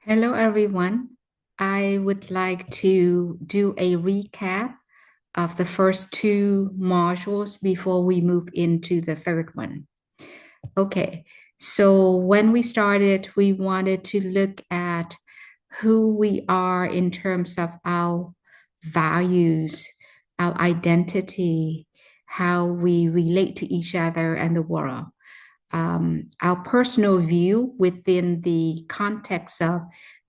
Hello, everyone. I would like to do a recap of the first two modules before we move into the third one. Okay, so when we started, we wanted to look at who we are in terms of our values, our identity, how we relate to each other and the world, our personal view within the context of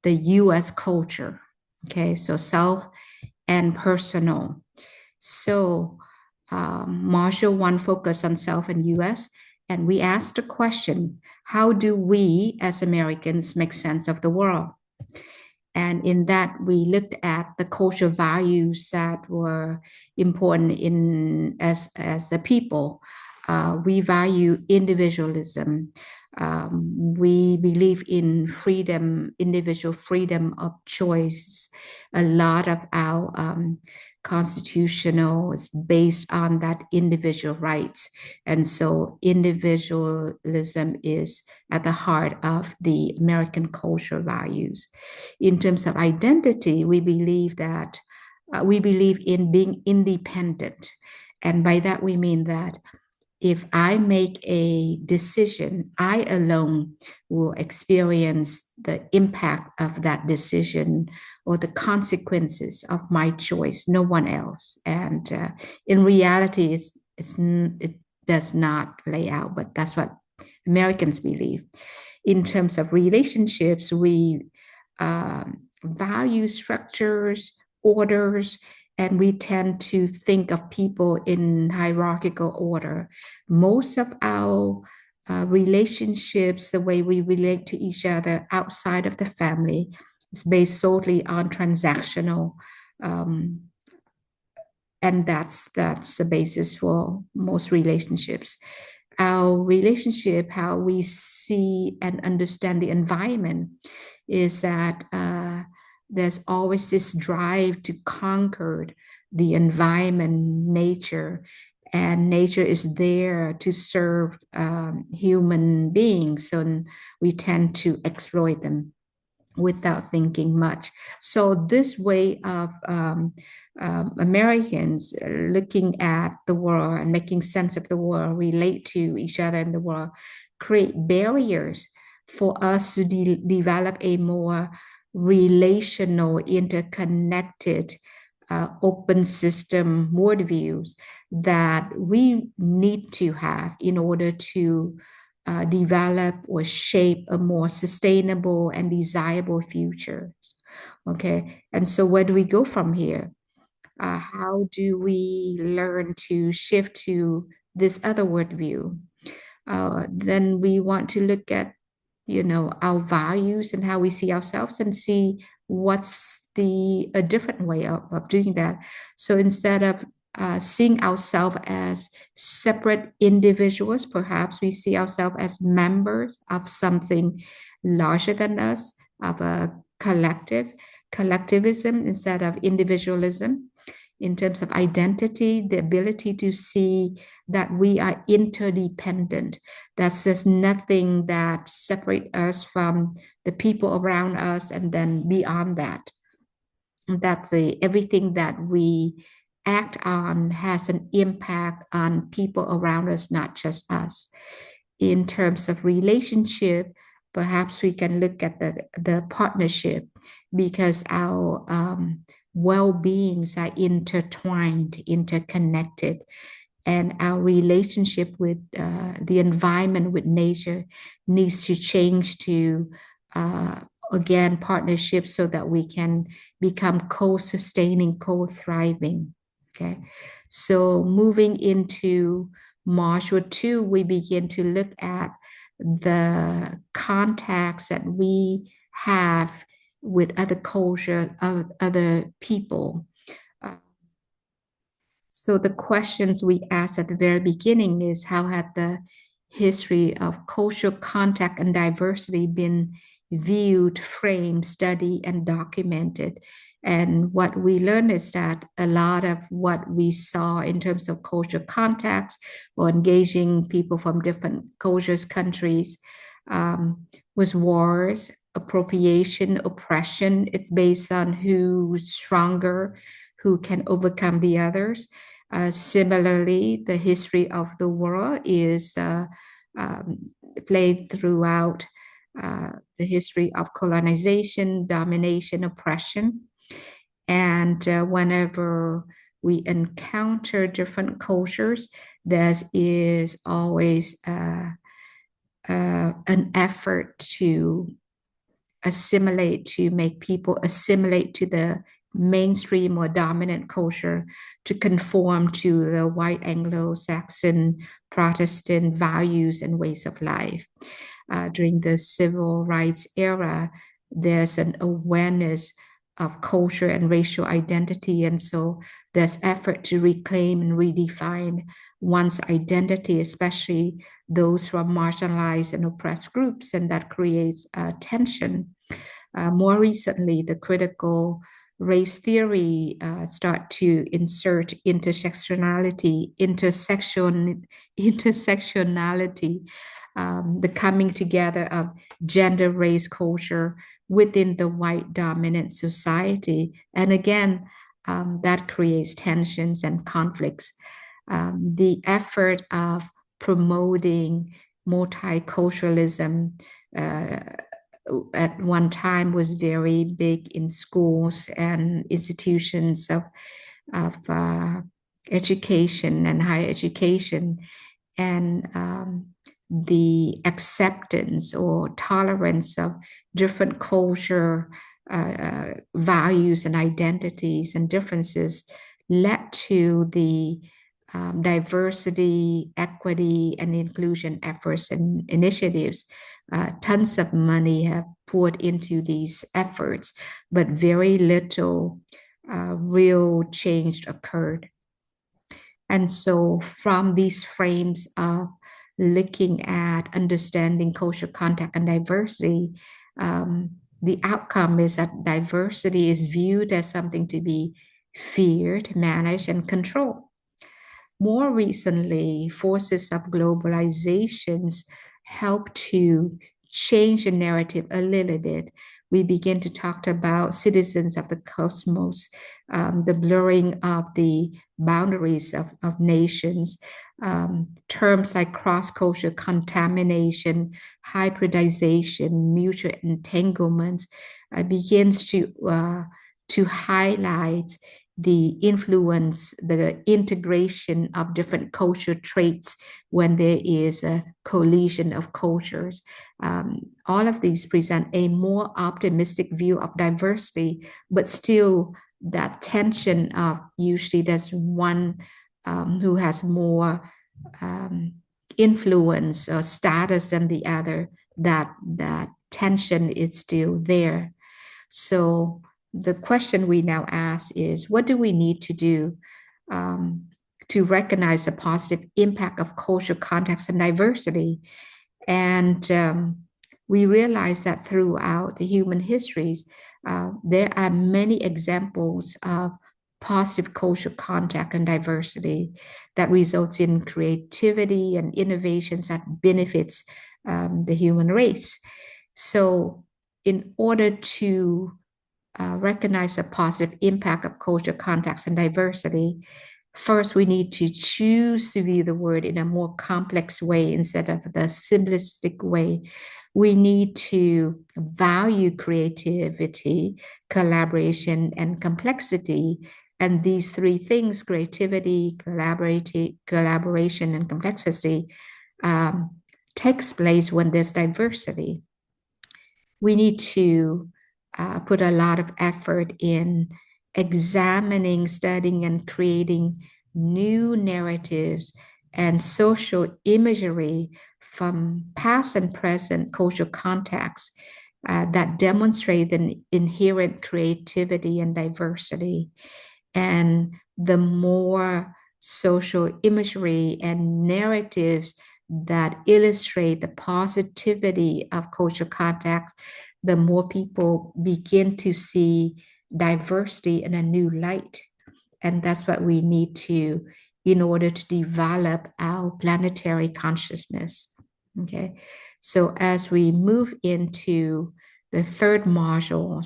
the US culture. Okay, so self and personal. So, Module one focused on self and US, and we asked the question, how do we as Americans make sense of the world? And in that, we looked at the cultural values that were important in as a people. We value individualism. We believe in freedom, individual freedom of choice. A lot of our constitutional is based on that individual rights. And so individualism is at the heart of the American cultural values. In terms of identity, we believe in being independent. And by that, we mean that if I make a decision, I alone will experience the impact of that decision or the consequences of my choice, no one else. And in reality, it does not play out, but that's what Americans believe. In terms of relationships, we value structures, orders, and we tend to think of people in hierarchical order. Most of our relationships, the way we relate to each other outside of the family, is based solely on transactional, um, and that's the basis for most relationships. Our relationship, how we see and understand the environment, is that there's always this drive to conquer the environment, nature, and nature is there to serve human beings. So we tend to exploit them without thinking much. So this way of Americans looking at the world and making sense of the world, relate to each other in the world, create barriers for us to develop a more relational, interconnected, open system worldviews that we need to have in order to develop or shape a more sustainable and desirable future. Okay, and so where do we go from here? How do we learn to shift to this other worldview? Then we want to look at, our values and how we see ourselves and see what's a different way of doing that. So instead of seeing ourselves as separate individuals, perhaps we see ourselves as members of something larger than us, of a collectivism instead of individualism. In terms of identity, the ability to see that we are interdependent. There's nothing that separates us from the people around us, and then beyond that, everything that we act on has an impact on people around us, not just us. In terms of relationship, perhaps we can look at the partnership, because our well-beings are intertwined, interconnected, and our relationship with the environment, with nature, needs to change to again partnerships so that we can become co-sustaining, co-thriving. Okay, so moving into module two, we begin to look at the contacts that we have with other culture, of other people. Uh, so the questions we asked at the very beginning is, how had the history of cultural contact and diversity been viewed, framed, studied, and documented? And what we learned is that a lot of what we saw in terms of cultural contacts or engaging people from different cultures, countries, was wars, appropriation, oppression. It's based on who's stronger, who can overcome the others. Similarly, the history of the world is um, played throughout the history of colonization, domination, oppression. And whenever we encounter different cultures, there is always an effort to assimilate, to make people assimilate to the mainstream or dominant culture, to conform to the white Anglo-Saxon Protestant values and ways of life. During the civil rights era, there's an awareness of culture and racial identity. And so there's effort to reclaim and redefine one's identity, especially those from marginalized and oppressed groups, and that creates tension. More recently, the critical race theory start to insert intersectionality, the coming together of gender, race, culture within the white dominant society. And again, that creates tensions and conflicts. The effort of promoting multiculturalism at one time was very big in schools and institutions of education and higher education. And the acceptance or tolerance of different culture, values and identities and differences led to the diversity, equity, and inclusion efforts and initiatives. Tons of money have poured into these efforts, but very little real change occurred. And so, from these frames of looking at understanding cultural contact and diversity, the outcome is that diversity is viewed as something to be feared, managed, and controlled. More recently, forces of globalizations help to change the narrative a little bit. We begin to talk about citizens of the cosmos, the blurring of the boundaries of nations, terms like cross-cultural contamination, hybridization, mutual entanglements, begins to highlight the influence, the integration of different culture traits when there is a collision of cultures. All of these present a more optimistic view of diversity, but still that tension of usually there's one who has more influence or status than the other, that tension is still there. So the question we now ask is, what do we need to do to recognize the positive impact of cultural context and diversity? And we realize that throughout the human histories, there are many examples of positive cultural contact and diversity that results in creativity and innovations that benefits the human race. So in order to recognize the positive impact of cultural context and diversity, first we need to choose to view the word in a more complex way instead of the simplistic way. We need to value creativity, collaboration, and complexity. And these three things, creativity, collaboration, and complexity, takes place when there's diversity. We need to put a lot of effort in examining, studying, and creating new narratives and social imagery from past and present cultural contexts that demonstrate an inherent creativity and diversity. And the more social imagery and narratives that illustrate the positivity of cultural context, the more people begin to see diversity in a new light. And that's what we need to, in order to develop our planetary consciousness. Okay. So as we move into the third module.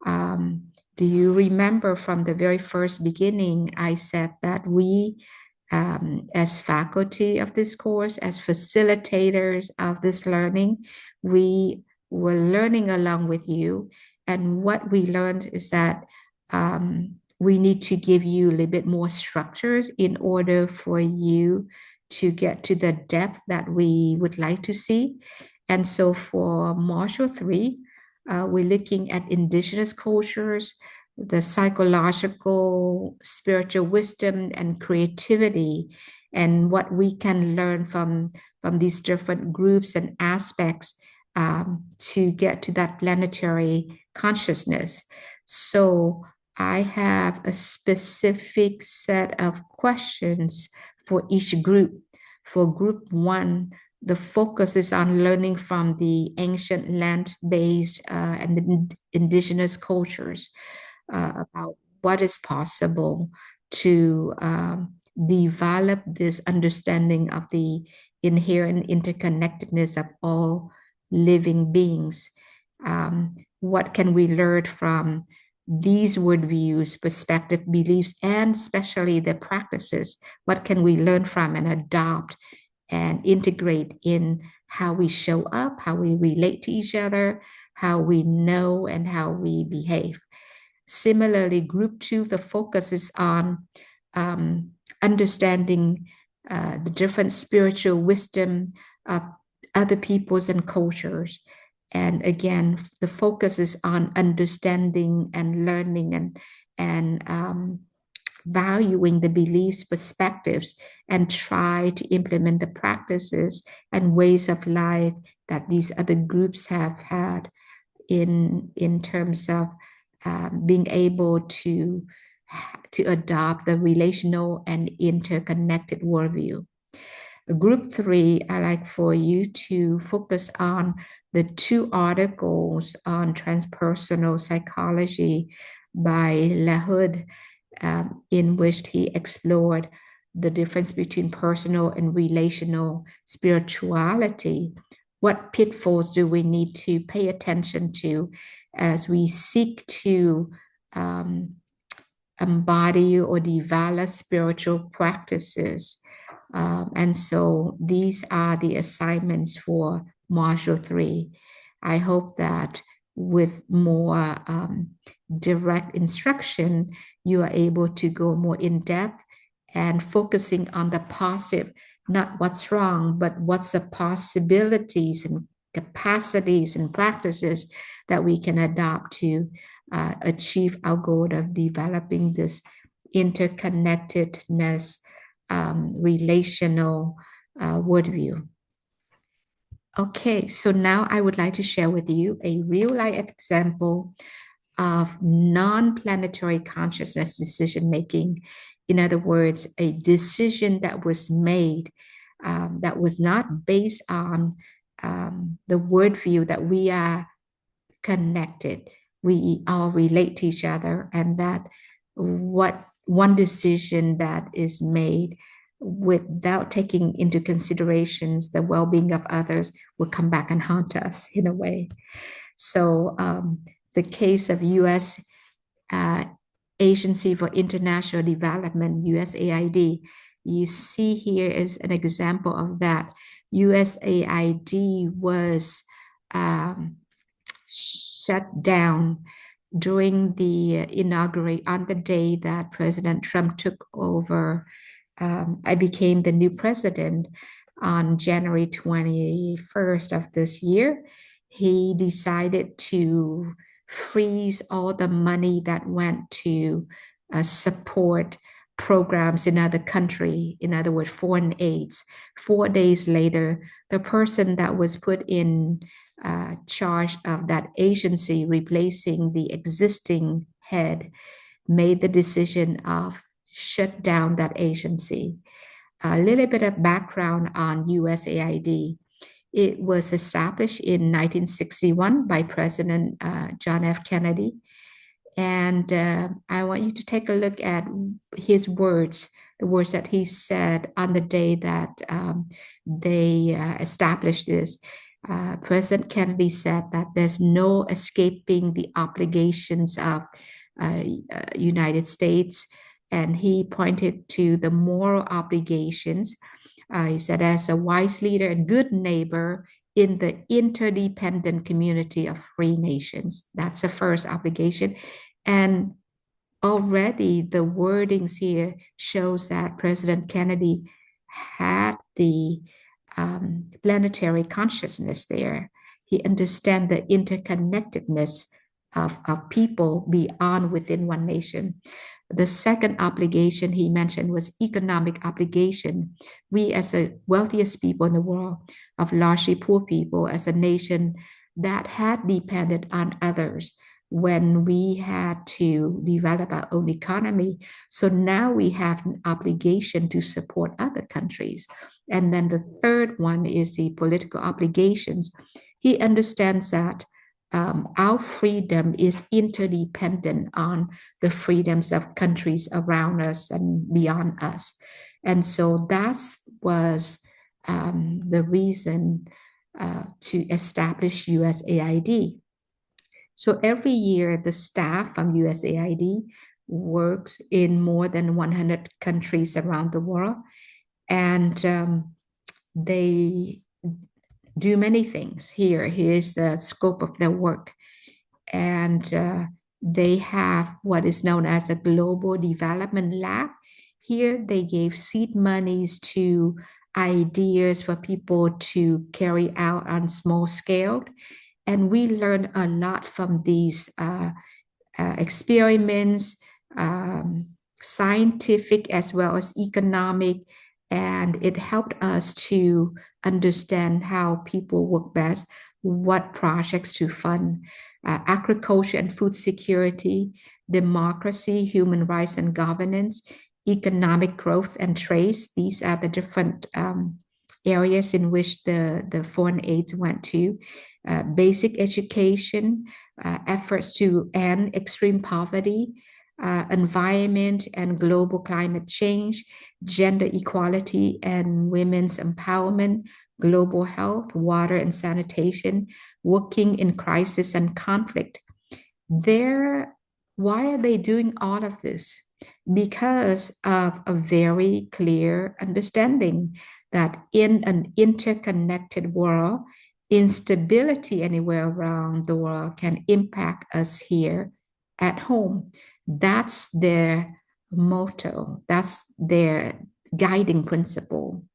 Um, do you remember from the very first beginning, I said that we, as faculty of this course, as facilitators of this learning, we were learning along with you. And what we learned is that we need to give you a little bit more structures in order for you to get to the depth that we would like to see. And so for Module 3, we're looking at indigenous cultures, the psychological, spiritual wisdom, and creativity, and what we can learn from these different groups and aspects to get to that planetary consciousness. So I have a specific set of questions for each group. For group 1, the focus is on learning from the ancient land-based and indigenous cultures about what is possible to develop this understanding of the inherent interconnectedness of all living beings. What can we learn from these worldviews, perspective, beliefs, and especially the practices? What can we learn from and adopt and integrate in how we show up, how we relate to each other, how we know, and how we behave? Similarly, group 2, the focus is on understanding the different spiritual wisdom of other peoples and cultures. And again, the focus is on understanding and learning and valuing the beliefs, perspectives, and try to implement the practices and ways of life that these other groups have had in terms of being able to adopt the relational and interconnected worldview. Group 3, I like for you to focus on the 2 articles on transpersonal psychology by LaHood, in which he explored the difference between personal and relational spirituality. What pitfalls do we need to pay attention to as we seek to embody or develop spiritual practices? And so these are the assignments for Module 3. I hope that with more direct instruction, you are able to go more in depth and focusing on the positive, not what's wrong, but what's the possibilities and capacities and practices that we can adopt to achieve our goal of developing this interconnectedness, relational worldview. Okay, so now I would like to share with you a real life example of non-planetary consciousness decision making. In other words, a decision that was made that was not based on the worldview that we are connected, we all relate to each other, and that what one decision that is made without taking into considerations the well-being of others will come back and haunt us in a way. So the case of U.S. Agency for International Development, USAID, you see here is an example of that. USAID was shut down during the on the day that President Trump took over. I became the new president on January 21st of this year. He decided to freeze all the money that went to support programs in other country, in other words, foreign aids. 4 days later, the person that was put in charge of that agency, replacing the existing head, made the decision of shut down that agency. A little bit of background on USAID. It was established in 1961 by President John F. Kennedy. And I want you to take a look at his words, the words that he said on the day that they established this. President Kennedy said that there's no escaping the obligations of United States, and he pointed to the moral obligations. He said, as a wise leader and good neighbor in the interdependent community of free nations. That's the first obligation. And already the wordings here shows that President Kennedy had the planetary consciousness there. He understands the interconnectedness of people beyond within one nation. The second obligation he mentioned was economic obligation. We, as the wealthiest people in the world, of largely poor people, as a nation that had depended on others when we had to develop our own economy. So now we have an obligation to support other countries. And then the third one is the political obligations. He understands that our freedom is interdependent on the freedoms of countries around us and beyond us. And so that was the reason to establish USAID. So every year, the staff from USAID works in more than 100 countries around the world, and they do many things. Here's the scope of their work. And they have what is known as a Global Development Lab. Here, they gave seed monies to ideas for people to carry out on small scale. And we learn a lot from these experiments, scientific as well as economic, and it helped us to understand how people work best, what projects to fund, agriculture and food security, democracy, human rights and governance, economic growth and trade. These are the different areas in which the foreign aids went to. Basic education, efforts to end extreme poverty, environment and global climate change, gender equality and women's empowerment, global health, water and sanitation, working in crisis and conflict. Why are they doing all of this? Because of a very clear understanding that in an interconnected world, instability anywhere around the world can impact us here at home. That's their motto, that's their guiding principle.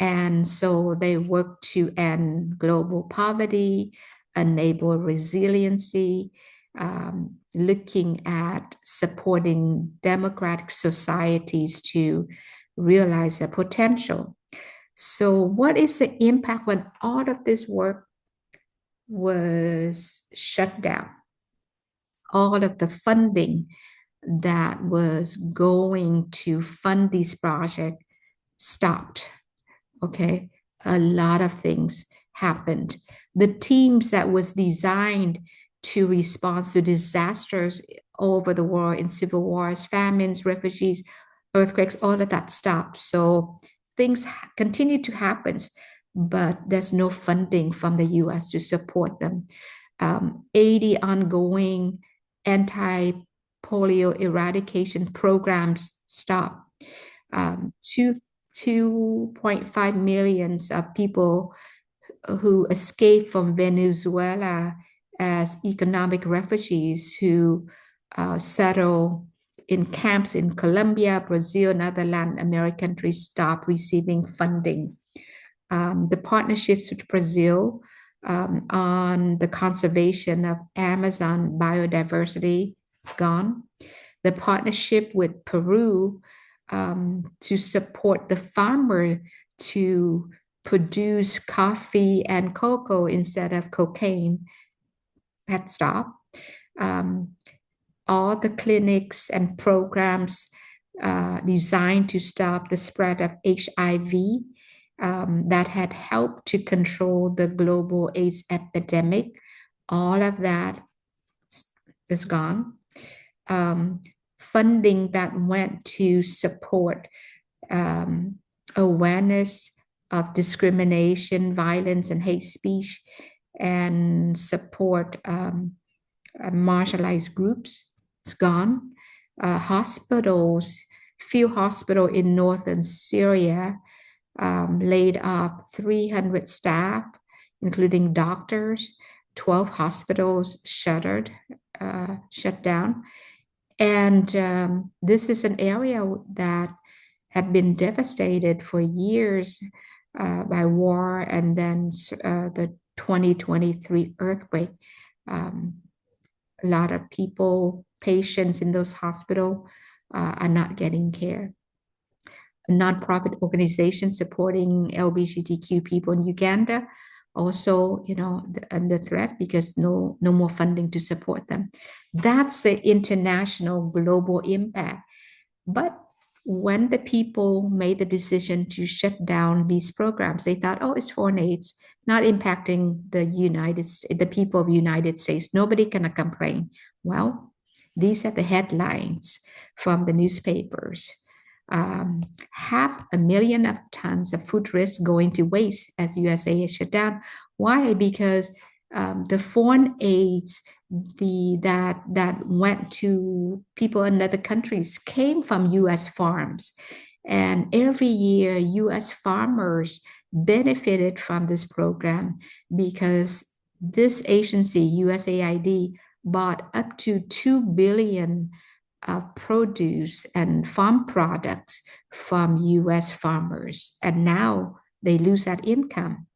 And so they work to end global poverty, enable resiliency, looking at supporting democratic societies to realize their potential. So, what is the impact when all of this work was shut down? All of the funding that was going to fund these projects stopped. Okay, a lot of things happened. The teams that was designed to respond to disasters all over the world in civil wars, famines, refugees, earthquakes, all of that stopped. So things continue to happen, but there's no funding from the US to support them. 80 ongoing anti-polio eradication programs stopped. 2.5 million of people who escaped from Venezuela as economic refugees who settle in camps in Colombia, Brazil, and other Latin American countries stopped receiving funding. The partnerships with Brazil on the conservation of Amazon biodiversity, it's gone. The partnership with Peru to support the farmer to produce coffee and cocoa instead of cocaine had stopped. All the clinics and programs designed to stop the spread of HIV that had helped to control the global AIDS epidemic, all of that is gone. Funding that went to support awareness of discrimination, violence, and hate speech, and support marginalized groups. It's gone. Hospitals, few hospitals in northern Syria laid off 300 staff, including doctors. 12 hospitals shut down. And this is an area that had been devastated for years by war, and then the 2023 earthquake. A lot of people, patients in those hospitals, are not getting care. A nonprofit organization supporting LGBTQ people in Uganda also, under threat because no more funding to support them. That's the international global impact. But when the people made the decision to shut down these programs, they thought, oh, it's foreign aid, not impacting the people of the United States. Nobody can complain. Well, these are the headlines from the newspapers. 500,000 of tons of food risk going to waste as USA is shut down. Why? Because the foreign aids that went to people in other countries came from U.S. farms. And every year, U.S. farmers benefited from this program because this agency, USAID, bought up to 2 billion of produce and farm products from U.S. farmers. And now they lose that income.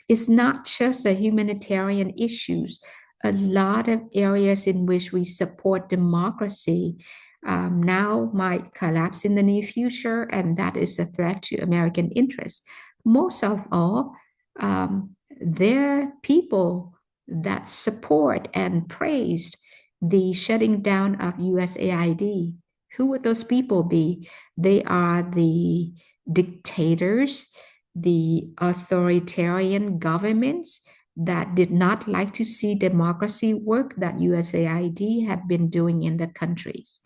It's not just a humanitarian issues. A lot of areas in which we support democracy now might collapse in the near future, and that is a threat to American interests. Most of all, there are people that support and praised the shutting down of USAID. Who would those people be? They are the dictators, the authoritarian governments that did not like to see democracy work that USAID had been doing in the countries.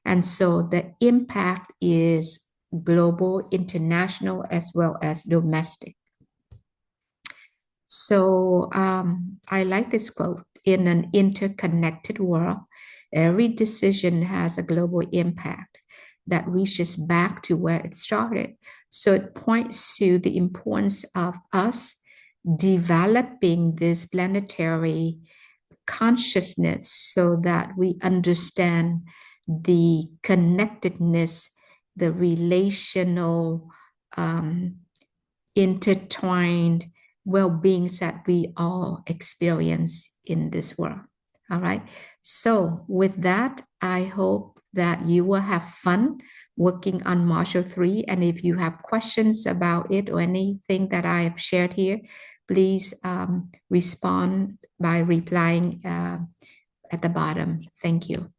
And so the impact is global, international, as well as domestic. So I like this quote: in an interconnected world, every decision has a global impact that reaches back to where it started. So it points to the importance of us developing this planetary consciousness so that we understand the connectedness, the relational, intertwined well-beings that we all experience in this world. All right. So with that, I hope that you will have fun working on Module 3. And if you have questions about it or anything that I have shared here, please respond by replying at the bottom. Thank you.